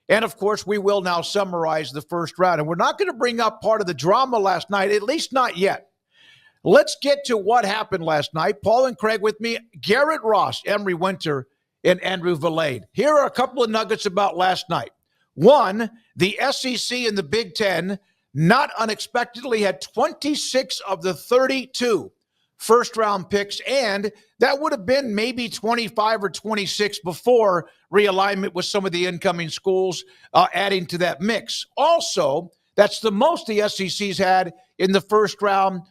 And, of course, we will now summarize the first round. And we're not going to bring up part of the drama last night, at least not yet. Let's get to what happened last night. Paul and Craig with me, Garrett Ross, Emery Winter, and Andrew Valade. Here are a couple of nuggets about last night. One, the SEC and the Big Ten, not unexpectedly, had 26 of the 32 first-round picks, and that would have been maybe 25 or 26 before realignment with some of the incoming schools adding to that mix. Also, that's the most the SEC's had in the first round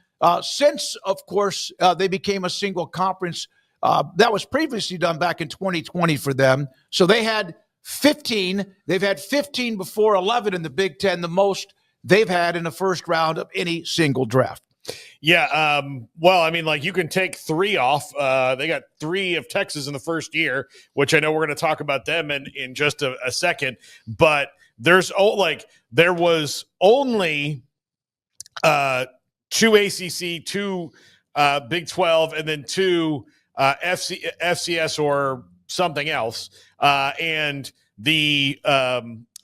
since, of course, they became a single conference. That was previously done back in 2020 for them. So they had 15. They've had 15 before, 11 in the Big Ten, the most they've had in the first round of any single draft. Yeah, well, I mean, like you can take 3 off. They got 3 of Texas in the first year, which I know we're going to talk about them in just a second. But there was only 2 ACC, 2 Big 12, and then 2 FCS or something else, and the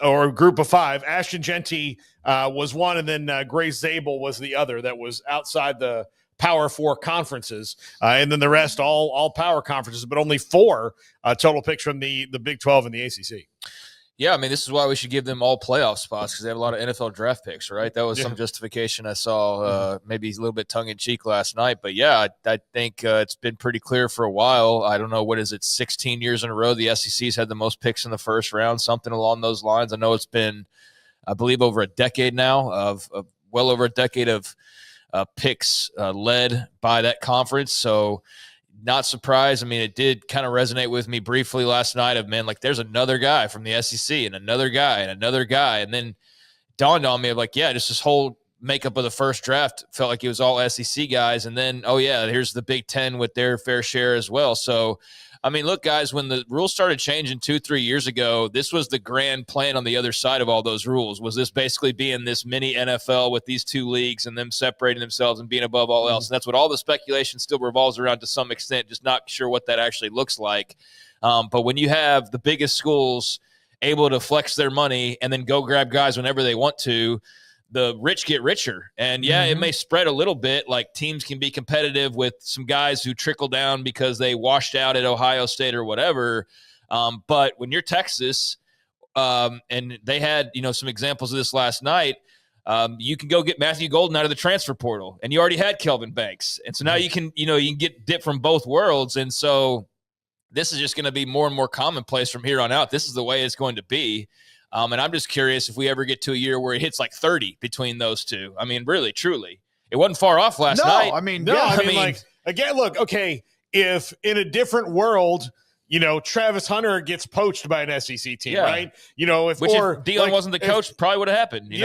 or group of 5. Ashton Genty was one, and then Grace Zabel was the other that was outside the Power 4 conferences, and then the rest all power conferences, but only 4 total picks from the Big 12 and the ACC. Yeah, I mean, this is why we should give them all playoff spots because they have a lot of NFL draft picks, right? That was some justification I saw, maybe a little bit tongue-in-cheek last night. But, yeah, I think it's been pretty clear for a while. I don't know, 16 years in a row the SEC's had the most picks in the first round, something along those lines. I know it's been, I believe, over a decade now, well over a decade of picks led by that conference. So, not surprised. I mean, it did kind of resonate with me briefly last night of, man, like there's another guy from the SEC and another guy and another guy. And then dawned on me of like, yeah, just this whole makeup of the first draft felt like it was all SEC guys. And then, oh yeah, here's the Big Ten with their fair share as well. So, I mean, look, guys, when the rules started changing 2-3 years ago, this was the grand plan on the other side of all those rules. Was this basically being this mini NFL with these 2 leagues and them separating themselves and being above all else? And that's what all the speculation still revolves around to some extent, just not sure what that actually looks like. But when you have the biggest schools able to flex their money and then go grab guys whenever they want to, the rich get richer. And yeah, it may spread a little bit. Like teams can be competitive with some guys who trickle down because they washed out at Ohio State or whatever. But when you're Texas, and they had, some examples of this last night, you can go get Matthew Golden out of the transfer portal and you already had Kelvin Banks. And so now you can get dip from both worlds. And so this is just going to be more and more commonplace from here on out. This is the way it's going to be. And I'm just curious if we ever get to a year where it hits like 30 between those two. I mean, really, truly. It wasn't far off last night. I mean, like, again, look, okay, if in a different world, Travis Hunter gets poached by an SEC team, right? If Deion wasn't the coach, probably would have happened. And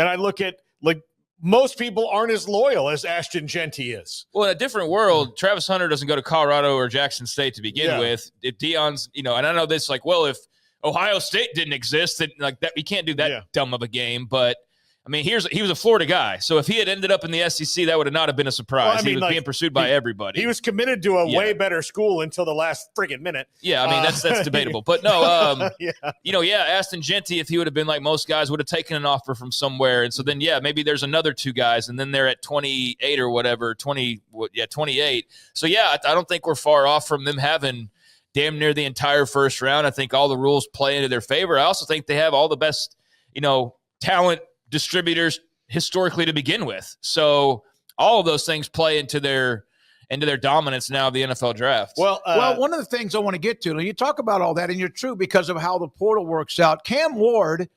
I look at like most people aren't as loyal as Ashton Genty is. Well, in a different world, Travis Hunter doesn't go to Colorado or Jackson State to begin with. If Deion's, and I know this, like, well, if Ohio State didn't exist, then like that, we can't do that dumb of a game. But I mean, he was a Florida guy, so if he had ended up in the SEC, that would have not been a surprise. Well, he was being pursued by everybody. He was committed to a way better school until the last friggin' minute. Yeah, I mean that's debatable, but no, Ashton Genty, if he would have been like most guys, would have taken an offer from somewhere, and so then maybe there's another 2 guys, and then they're at 28 or whatever, 28. So I don't think we're far off from them having damn near the entire first round. I think all the rules play into their favor. I also think they have all the best, talent distributors historically to begin with. So all of those things play into their dominance now of the NFL draft. Well, one of the things I want to get to, and you talk about all that, and you're true because of how the portal works out. Cam Ward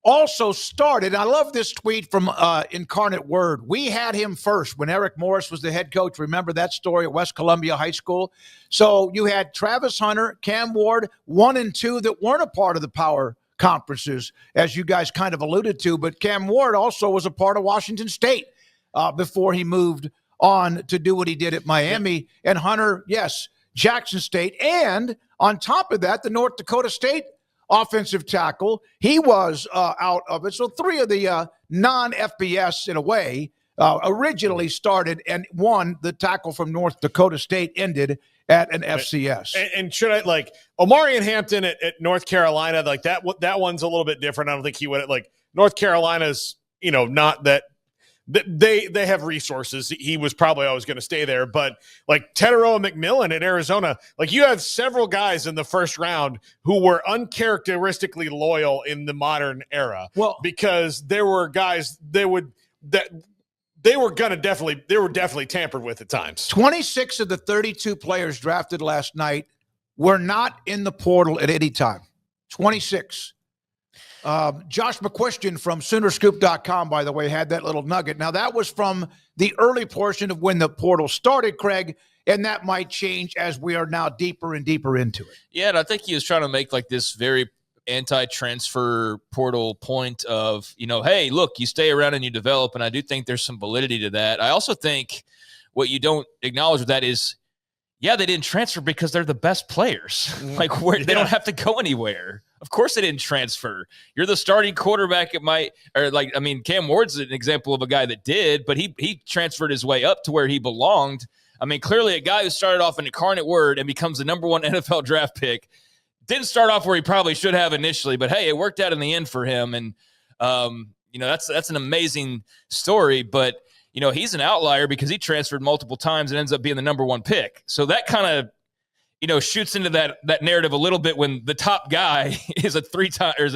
also started. I love this tweet from Incarnate Word. We had him first when Eric Morris was the head coach. Remember that story at West Columbia High School? So you had Travis Hunter, Cam Ward, 1 and 2 that weren't a part of the power conferences, as you guys kind of alluded to. But Cam Ward also was a part of Washington State before he moved on to do what he did at Miami. And Hunter, yes, Jackson State. And on top of that, the North Dakota State offensive tackle, he was out of it. So 3 of the non-FBS, in a way, originally started, and one, the tackle from North Dakota State, ended at an FCS. And should I like Omarion Hampton at North Carolina? Like that one's a little bit different. I don't think he would like North Carolina's, not that they have resources. He was probably always going to stay there, but like Teteroa McMillan at Arizona, like you have several guys in the first round who were uncharacteristically loyal in the modern era. Well, because there were guys they were definitely tampered with at times. 26 of the 32 players drafted last night were not in the portal at any time. 26. Josh McQuistion from Soonerscoop.com, by the way, had that little nugget. Now, that was from the early portion of when the portal started, Craig, and that might change as we are now deeper and deeper into it. Yeah, and I think he was trying to make like this very anti-transfer portal point of, hey, look, you stay around and you develop, and I do think there's some validity to that. I also think what you don't acknowledge with that is, yeah, they didn't transfer because they're the best players. Like they don't have to go anywhere. Of course they didn't transfer. You're the starting quarterback Cam Ward's an example of a guy that did, but he transferred his way up to where he belonged. I mean, clearly a guy who started off an incarnate word and becomes the number one NFL draft pick didn't start off where he probably should have initially, but hey, it worked out in the end for him. And, that's an amazing story, but he's an outlier because he transferred multiple times and ends up being the number one pick. So that kind of, shoots into that narrative a little bit when the top guy is a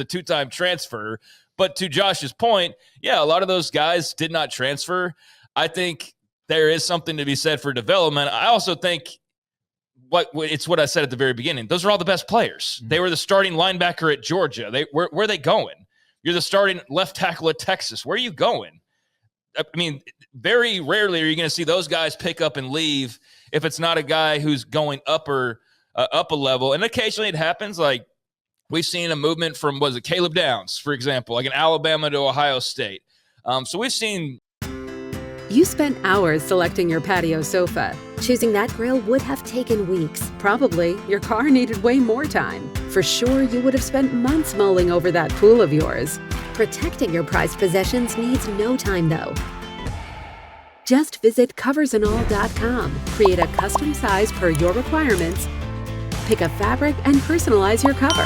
two-time transfer. But to Josh's point, yeah, a lot of those guys did not transfer. I think there is something to be said for development. I also think it's what I said at the very beginning. Those are all the best players. Mm-hmm. They were the starting linebacker at Georgia. Where are they going? You're the starting left tackle at Texas. Where are you going? I mean, very rarely are you going to see those guys pick up and leave if it's not a guy who's going up a level. And occasionally it happens. Like we've seen a movement from, Caleb Downs, for example, like in Alabama to Ohio State. So we've seen. You spent hours selecting your patio sofa. Choosing that grill would have taken weeks. Probably your car needed way more time. For sure, you would have spent months mulling over that pool of yours. Protecting your prized possessions needs no time, though. Just visit coversandall.com, create a custom size per your requirements, pick a fabric, and personalize your cover.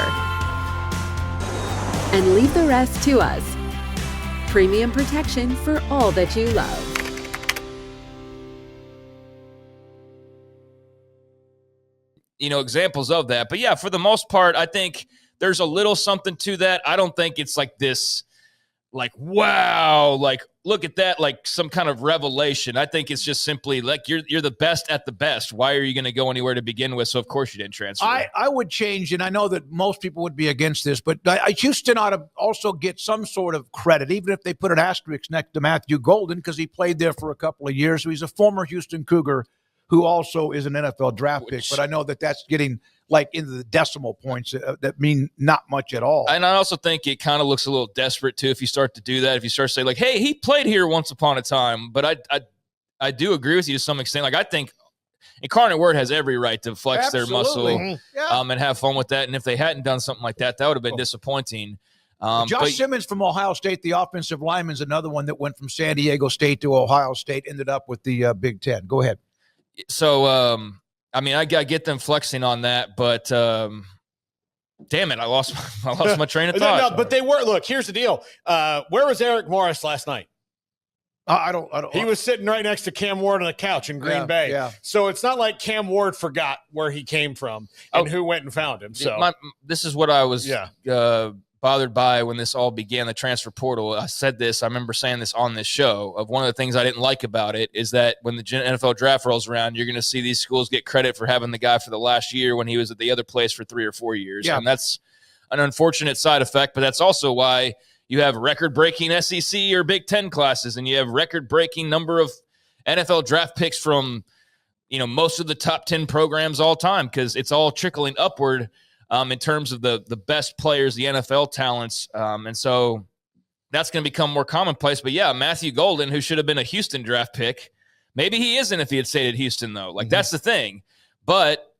And leave the rest to us. Premium protection for all that you love. Examples of that. But yeah, for the most part, I think there's a little something to that. I don't think it's like this, like, wow, like, look at that, like some kind of revelation. I think it's just simply like you're the best at the best. Why are you going to go anywhere to begin with? So, of course, you didn't transfer. I would change, and I know that most people would be against this, but Houston ought to also get some sort of credit, even if they put an asterisk next to Matthew Golden, because he played there for a couple of years. So he's a former Houston Cougar who also is an NFL draft pick. But I know that that's getting like into the decimal points that mean not much at all. And I also think it kind of looks a little desperate too if you start to do that. If you start to say like, hey, he played here once upon a time. But I do agree with you to some extent. Like I think Incarnate Word has every right to flex their muscle and have fun with that. And if they hadn't done something like that, that would have been disappointing. Josh Simmons from Ohio State, the offensive lineman, is another one that went from San Diego State to Ohio State, ended up with the Big Ten. Go ahead. So, I mean, I get them flexing on that, but damn it, I lost my train of thought. No, but they were. Look, here's the deal. Where was Eric Morris last night? I don't. He was sitting right next to Cam Ward on the couch in Green Bay. Yeah. So it's not like Cam Ward forgot where he came from and who went and found him. So this is what I was bothered by when this all began, the transfer portal. I said this, I remember saying this on this show, of one of the things I didn't like about it is that when the NFL draft rolls around, you're going to see these schools get credit for having the guy for the last year when he was at the other place for 3 or 4 years. Yeah. And that's an unfortunate side effect, but that's also why you have record-breaking SEC or Big Ten classes, and you have record-breaking number of NFL draft picks from, most of the top 10 programs all time, because it's all trickling upward in terms of the best players, the NFL talents. And so that's going to become more commonplace. But yeah, Matthew Golden, who should have been a Houston draft pick, maybe he isn't if he had stayed at Houston, though. Like, that's the thing. But,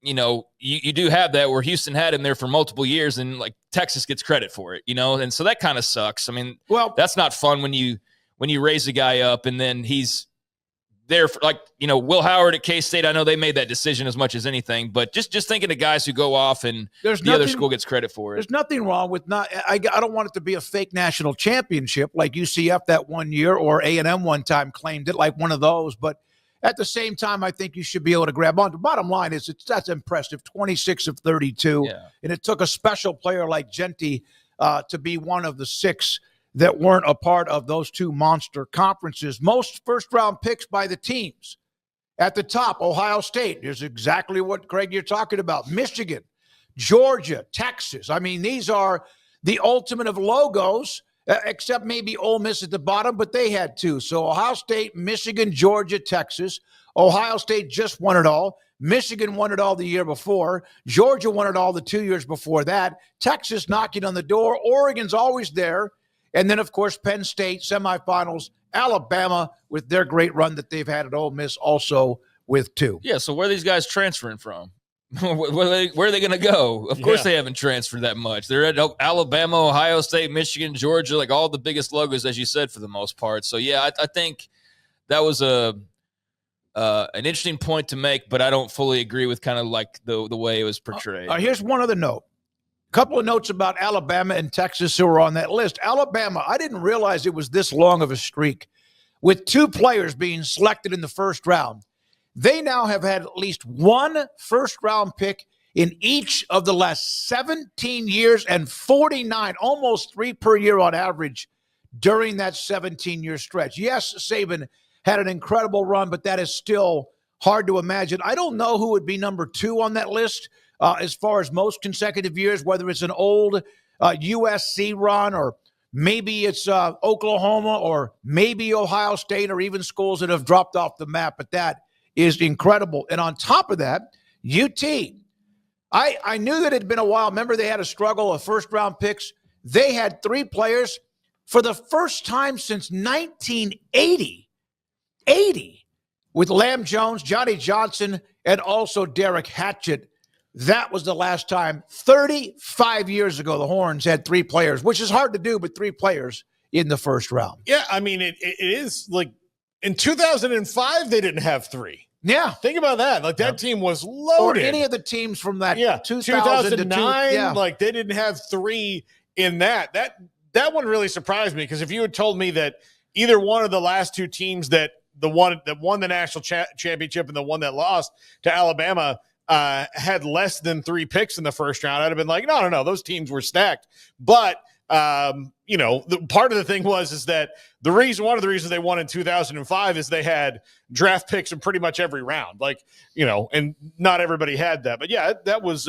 you do have that where Houston had him there for multiple years and, like, Texas gets credit for it, And so that kind of sucks. I mean, that's not fun when you raise a guy up and then he's there for, like, Will Howard at K-State. I know they made that decision as much as anything, but just thinking of guys who go off and other school gets credit for it. There's nothing wrong with I don't want it to be a fake national championship like UCF that one year or A&M one time claimed it, like one of those. But at the same time, I think you should be able to grab on. The bottom line is that's impressive, 26 of 32. Yeah. And it took a special player like Genty to be one of the 6 that weren't a part of those 2 monster conferences. Most first-round picks by the teams. At the top, Ohio State. Here's exactly what, Craig, you're talking about. Michigan, Georgia, Texas. I mean, these are the ultimate of logos, except maybe Ole Miss at the bottom, but they had 2. So Ohio State, Michigan, Georgia, Texas. Ohio State just won it all. Michigan won it all the year before. Georgia won it all the 2 years before that. Texas knocking on the door. Oregon's always there. And then, of course, Penn State, semifinals. Alabama with their great run that they've had at Ole Miss also with 2. Yeah, so where are these guys transferring from? Where are they going to go? Of course they haven't transferred that much. They're at Alabama, Ohio State, Michigan, Georgia, like all the biggest logos, as you said, for the most part. So, yeah, I think that was an interesting point to make, but I don't fully agree with kind of like the way it was portrayed. Here's one other note. Couple of notes about Alabama and Texas who are on that list. Alabama, I didn't realize it was this long of a streak. With 2 players being selected in the first round, they now have had at least 1 first-round pick in each of the last 17 years and 49, almost 3 per year on average during that 17-year stretch. Yes, Saban had an incredible run, but that is still hard to imagine. I don't know who would be number 2 on that list. As far as most consecutive years, whether it's an old USC run or maybe it's Oklahoma or maybe Ohio State or even schools that have dropped off the map. But that is incredible. And on top of that, UT. I knew that it had been a while. Remember, they had a struggle of first-round picks. They had 3 players for the first time since 1980. 80 with Lamb Jones, Johnny Johnson, and also Derek Hatchett. That was the last time 35 years ago the Horns had 3 players, which is hard to do, but 3 players in the first round. Yeah, I mean, it is like in 2005, they didn't have 3. Yeah. Think about that. Like that team was loaded. Or any of the teams from that 2009, like they didn't have 3 in that. That one really surprised me because if you had told me that either one of the last 2 teams that won the national championship and the one that lost to Alabama had less than 3 picks in the first round, I'd have been like, no, those teams were stacked. But the part of the thing is that one of the reasons they won in 2005 is they had draft picks in pretty much every round, and not everybody had that. But yeah, that was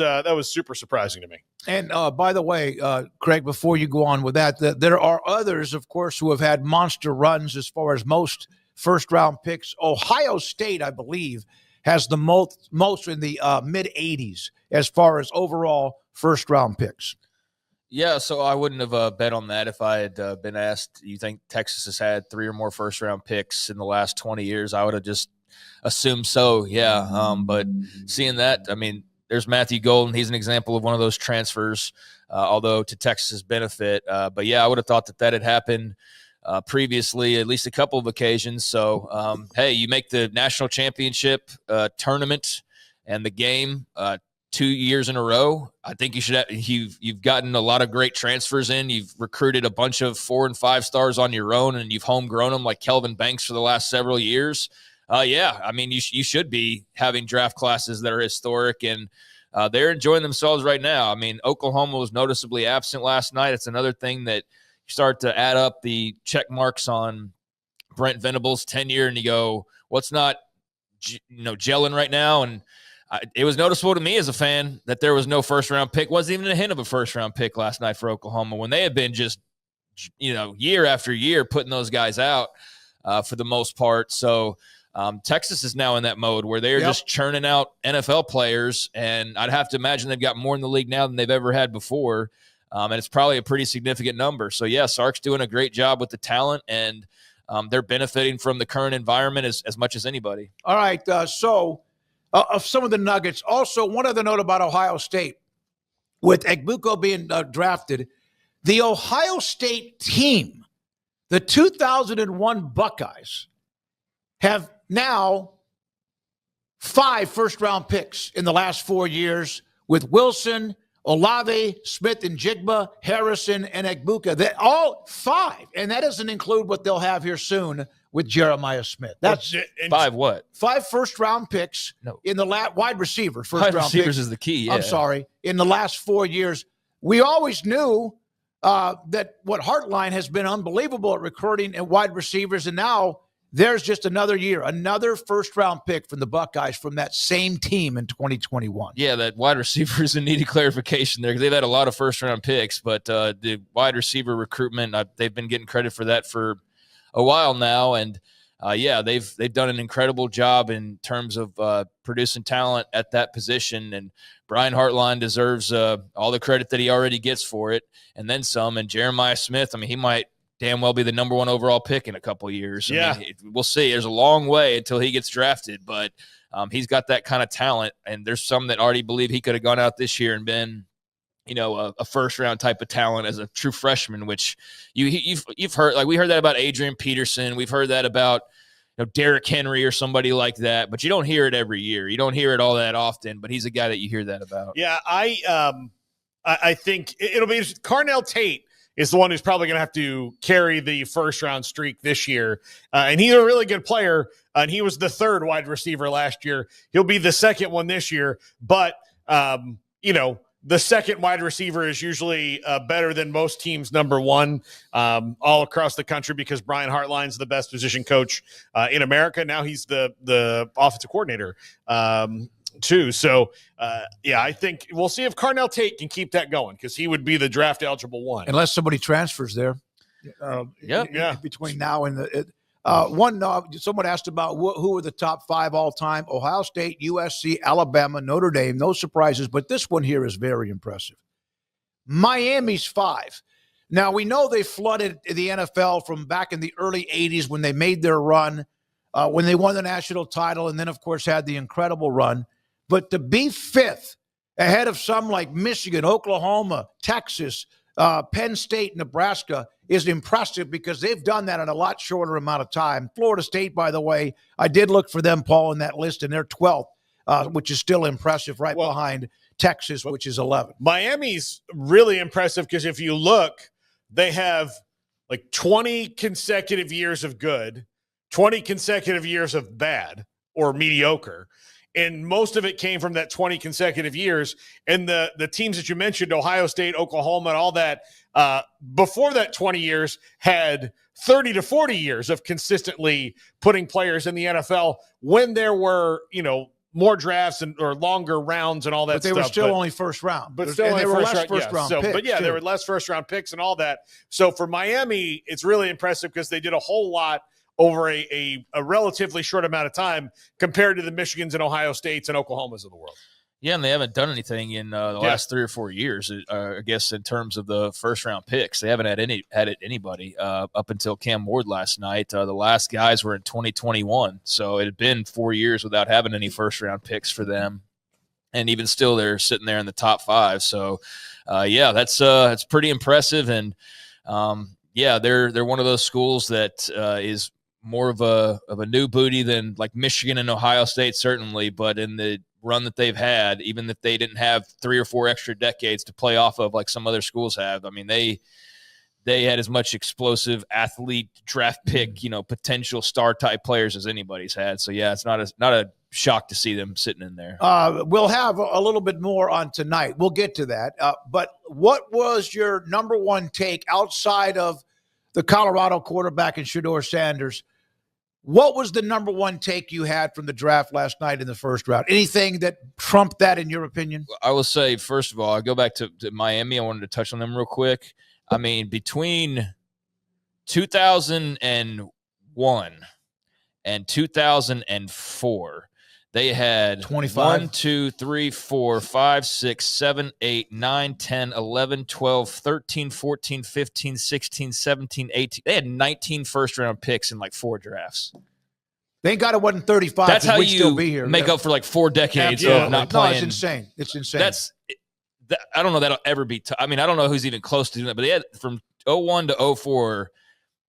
super surprising to me. And by the way, Craig, before you go on with that, there are others, of course, who have had monster runs as far as most first round picks. Ohio State, I believe, has the most in the mid-80s as far as overall first-round picks. Yeah, so I wouldn't have bet on that if I had been asked, you think Texas has had 3 or more first-round picks in the last 20 years? I would have just assumed so, yeah. But seeing that, I mean, there's Matthew Golden. He's an example of one of those transfers, although to Texas's benefit. But, yeah, I would have thought that had happened previously, at least a couple of occasions. So, hey, you make the national championship tournament and the game 2 years in a row. I think you should. You've gotten a lot of great transfers in. You've recruited a bunch of 4 and 5 stars on your own, and you've homegrown them like Kelvin Banks for the last several years. Yeah, I mean, you should be having draft classes that are historic, and they're enjoying themselves right now. I mean, Oklahoma was noticeably absent last night. It's another thing that you start to add up the check marks on Brent Venables' tenure, and you go, what's not, gelling right now? And it was noticeable to me as a fan that there was no first-round pick. Wasn't even a hint of a first-round pick last night for Oklahoma when they had been just, year after year putting those guys out for the most part. So Texas is now in that mode where they're just churning out NFL players, and I'd have to imagine they've got more in the league now than they've ever had before. And it's probably a pretty significant number. So, yeah, Sark's doing a great job with the talent, and they're benefiting from the current environment as much as anybody. All right, so of some of the nuggets. Also, one other note about Ohio State. With Egbuka being drafted, the Ohio State team, the 2001 Buckeyes, have now 5 first-round picks in the last 4 years with Wilson, Olave, Smith and Jigba, Harrison, and Egbuka. They're all 5, and that doesn't include what they'll have here soon with Jeremiah Smith. That's 5 what? 5 first-round picks in the wide receiver. Wide receivers picks. is the key, yeah. I'm sorry. In the last 4 years, we always knew that what Hartline has been unbelievable at recruiting and wide receivers, and now there's just another year, another first-round pick from the Buckeyes from that same team in 2021. Yeah, that wide receiver is in need of clarification there because they've had a lot of first-round picks, but the wide receiver recruitment, they've been getting credit for that for a while now, and they've done an incredible job in terms of producing talent at that position, and Brian Hartline deserves all the credit that he already gets for it, and then some. And Jeremiah Smith, I mean, he might damn well be the number 1 overall pick in a couple of years. I mean, we'll see. There's a long way until he gets drafted, but he's got that kind of talent, and there's some that already believe he could have gone out this year and been, a first-round type of talent as a true freshman, which you've heard. Like, we heard that about Adrian Peterson. We've heard that about Derrick Henry or somebody like that, but you don't hear it every year. You don't hear it all that often, but he's a guy that you hear that about. Yeah, I think it'll be Carnell Tate is the one who's probably going to have to carry the first-round streak this year. And he's a really good player, and he was the 3rd wide receiver last year. He'll be the 2nd one this year. But, the 2nd wide receiver is usually better than most teams' number 1 all across the country because Brian Hartline's the best position coach in America. Now he's the offensive coordinator too. So, I think we'll see if Carnell Tate can keep that going because he would be the draft eligible one. Unless somebody transfers there. Between now and someone asked about who are the top 5 all time: Ohio State, USC, Alabama, Notre Dame. No surprises, but this one here is very impressive. Miami's 5. Now, we know they flooded the NFL from back in the early 80s when they made their run, when they won the national title, and then, of course, had the incredible run. But to be 5th ahead of some like Michigan, Oklahoma, Texas, Penn State, Nebraska is impressive because they've done that in a lot shorter amount of time. Florida State, by the way, I did look for them, Paul, in that list, and they're 12th, which is still impressive, behind Texas, which is 11th. Miami's really impressive because if you look, they have like 20 consecutive years of good, 20 consecutive years of bad or mediocre. And most of it came from that 20 consecutive years. And the teams that you mentioned, Ohio State, Oklahoma, and all that, before that 20 years had 30 to 40 years of consistently putting players in the NFL when there were, more drafts or longer rounds and all that stuff. But they were still only first round. But still only there were first less round, first-round picks. But yeah, there were less first-round picks and all that. So for Miami, it's really impressive because they did a whole lot over a relatively short amount of time compared to the Michigans and Ohio States and Oklahomas of the world. Yeah, and they haven't done anything in the last 3 or 4 years, I guess, in terms of the first-round picks. They haven't had anybody up until Cam Ward last night. The last guys were in 2021, so it had been 4 years without having any first-round picks for them. And even still, they're sitting there in the top 5. So, that's pretty impressive. And, they're one of those schools that is more of a new booty than like Michigan and Ohio State, certainly, but in the run that they've had, even if they didn't have 3 or 4 extra decades to play off of like some other schools have, I mean, they had as much explosive athlete draft pick, potential star type players as anybody's had. So yeah, it's not a shock to see them sitting in there. We'll have a little bit more on tonight. We'll get to that. But what was your number 1 take outside of the Colorado quarterback and Shedeur Sanders? What was the number 1 take you had from the draft last night in the first round? Anything that trumped that, in your opinion? I will say, first of all, I'll go back to Miami. I wanted to touch on them real quick. I mean, between 2001 and 2004, they had 25. 1, 2, 3, 4, 5, 6, 7, 8, 9, 10, 11, 12, 13, 14, 15, 16, 17, 18. They had 19 first-round picks in like 4 drafts. Thank God it wasn't 35. That's how we'd you still be here. make up for like 4 decades of not playing. No, it's insane. It's insane. I don't know that'll ever be. I mean, I don't know who's even close to doing that, but they had from 01 to 04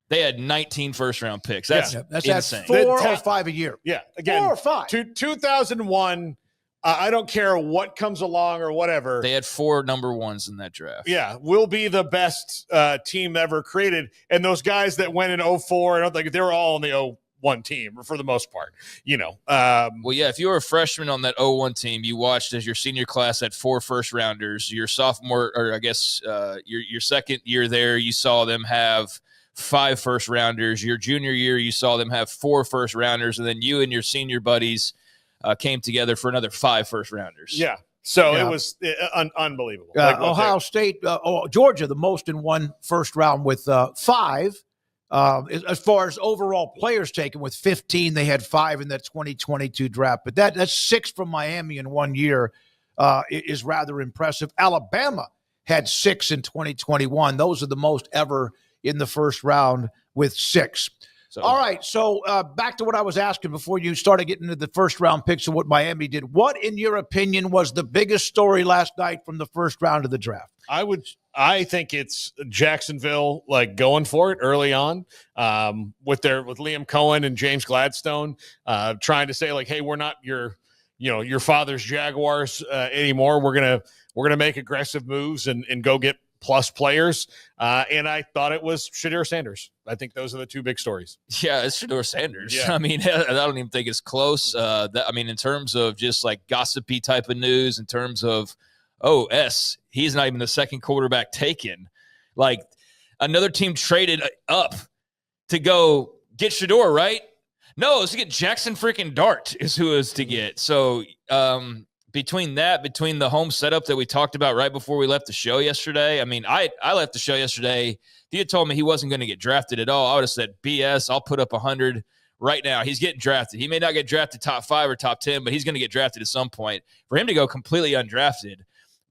They had 19 first-round picks. That's insane. 4 or 5 a year. Yeah, again, 4 or 5. 2001. I don't care what comes along or whatever. They had 4 number ones in that draft. Yeah, we'll be the best team ever created. And those guys that went in 04, I don't think they were all on the 01 team for the most part. Well, yeah, if you were a freshman on that 01 team, you watched as your senior class had 4 first-rounders. Your sophomore, or I guess your second year there, you saw them have 5 first-rounders. Your junior year, you saw them have 4 first-rounders. And then you and your senior buddies came together for another 5 first-rounders. Yeah. So it was unbelievable. Ohio State, Georgia, the most in one first round with 5. As far as overall players taken, with 15, they had 5 in that 2022 draft. But that's 6 from Miami in 1 year is rather impressive. Alabama had 6 in 2021. Those are the most ever in the first round with 6. All right, so back to what I was asking before you started getting into the first-round picks of what Miami did. What, in your opinion, was the biggest story last night from the first round of the draft? I think it's Jacksonville, going for it early on, with Liam Cohen and James Gladstone, trying to say hey, we're not your father's Jaguars anymore. We're gonna make aggressive moves and go get plus players. And I thought it was Shedeur Sanders. I think those are the 2 big stories. Yeah, it's Shedeur Sanders. Yeah. I mean, I don't even think it's close. In terms of just gossipy type of news, in terms of, he's not even the second quarterback taken. Another team traded up to go get Shedeur, right? No, it's to get Jackson freaking Dart is who is to get. So, between the home setup that we talked about right before we left the show yesterday, I left the show yesterday. If you had told me he wasn't going to get drafted at all, I would have said, BS, I'll put up 100 right now. He's getting drafted. He may not get drafted top 5 or top 10, but he's going to get drafted at some point. For him to go completely undrafted,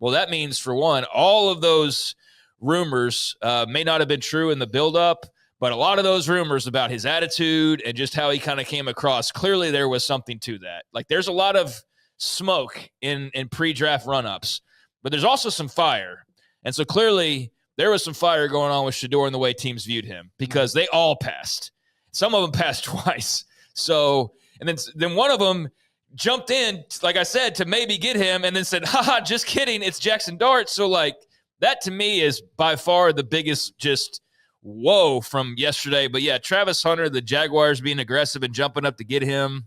well, that means, for one, all of those rumors may not have been true in the buildup, but a lot of those rumors about his attitude and just how he kind of came across, clearly there was something to that. There's a lot of smoke in pre-draft run-ups, but there's also some fire. And so clearly there was some fire going on with Shedeur and the way teams viewed him, because they all passed. Some of them passed twice. So, and then one of them jumped in, like I said, to maybe get him, and then said, haha, just kidding, it's Jackson Dart. So that to me is by far the biggest just whoa from yesterday. But yeah, Travis Hunter, the Jaguars being aggressive and jumping up to get him,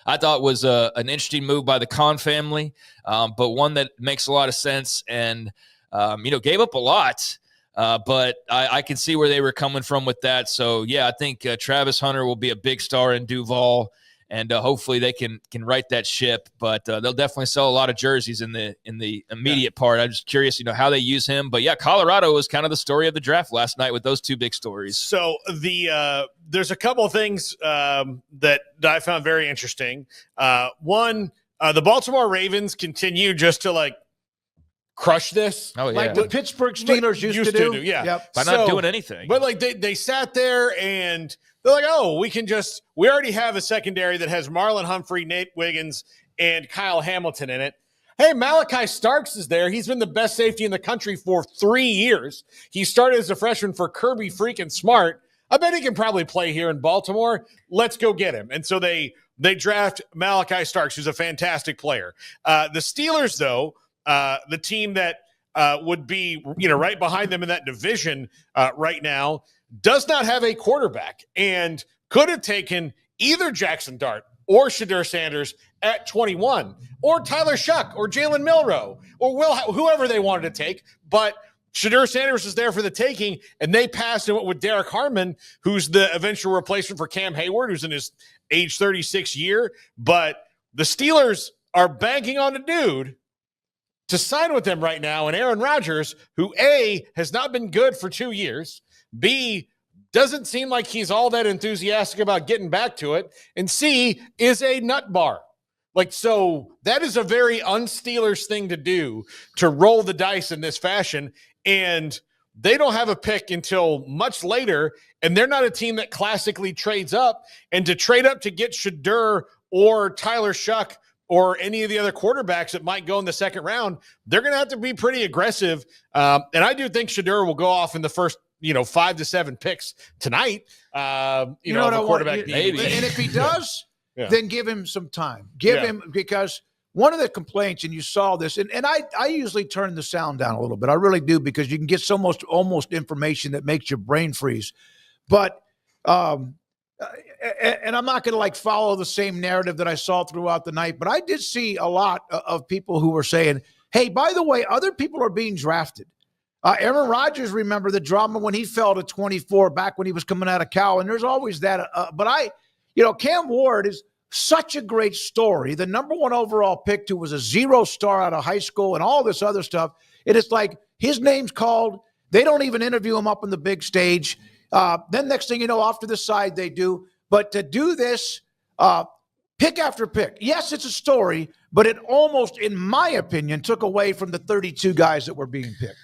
I thought was an interesting move by the Khan family, but one that makes a lot of sense, and gave up a lot, but I can see where they were coming from with that. So yeah, I think Travis Hunter will be a big star in Duval, and hopefully they can right that ship. But they'll definitely sell a lot of jerseys in the immediate part. I'm just curious, how they use him. But yeah, Colorado was kind of the story of the draft last night with those 2 big stories. So there's a couple of things that I found very interesting. One, the Baltimore Ravens continue just to crush this. Oh, yeah. The Pittsburgh Steelers used to do. Yeah. Yep. By not doing anything. But they sat there and they're we already have a secondary that has Marlon Humphrey, Nate Wiggins, and Kyle Hamilton in it. Hey, Malachi Starks is there. He's been the best safety in the country for 3 years. He started as a freshman for Kirby freaking Smart. I bet he can probably play here in Baltimore. Let's go get him. And so they draft Malachi Starks, who's a fantastic player. The Steelers, though, the team that would be right behind them in that division right now, does not have a quarterback and could have taken either Jackson Dart or Shedeur Sanders at 21, or Tyler Shuck or Jalen Milroe or whoever they wanted to take. But Shedeur Sanders is there for the taking, and they passed and went with Derek Harmon, who's the eventual replacement for Cam Hayward, who's in his age 36 year. But the Steelers are banking on a dude to sign with them right now, and Aaron Rodgers, who A, has not been good for 2 years, B, doesn't seem like he's all that enthusiastic about getting back to it, and C, is a nut bar. So that is a very un-Steelers thing to do, to roll the dice in this fashion, and they don't have a pick until much later, and they're not a team that classically trades up, and to trade up to get Shedeur or Tyler Shuck or any of the other quarterbacks that might go in the second round, they're going to have to be pretty aggressive. And I do think Shedeur will go off in the first 5 to 7 picks tonight. You know what of I a want? quarterback. Maybe. And if he does, Yeah. then give him some time. Give him, because one of the complaints, and you saw this, and I usually turn the sound down a little bit. I really do, because you can get so much almost information that makes your brain freeze. But and I'm not going to like follow the same narrative that I saw throughout the night, but I did see a lot of people who were saying, hey, by the way, other people are being drafted. Aaron Rodgers, remember the drama when he fell to 24 back when he was coming out of Cal, and there's always that. But Cam Ward is such a great story. The number 1 overall pick, who was a 0-star out of high school and all this other stuff. It is like his name's called. They don't even interview him up on the big stage. Then next thing you know, off to the side they do. But to do this pick after pick, yes, it's a story, but it almost, in my opinion, took away from the 32 guys that were being picked.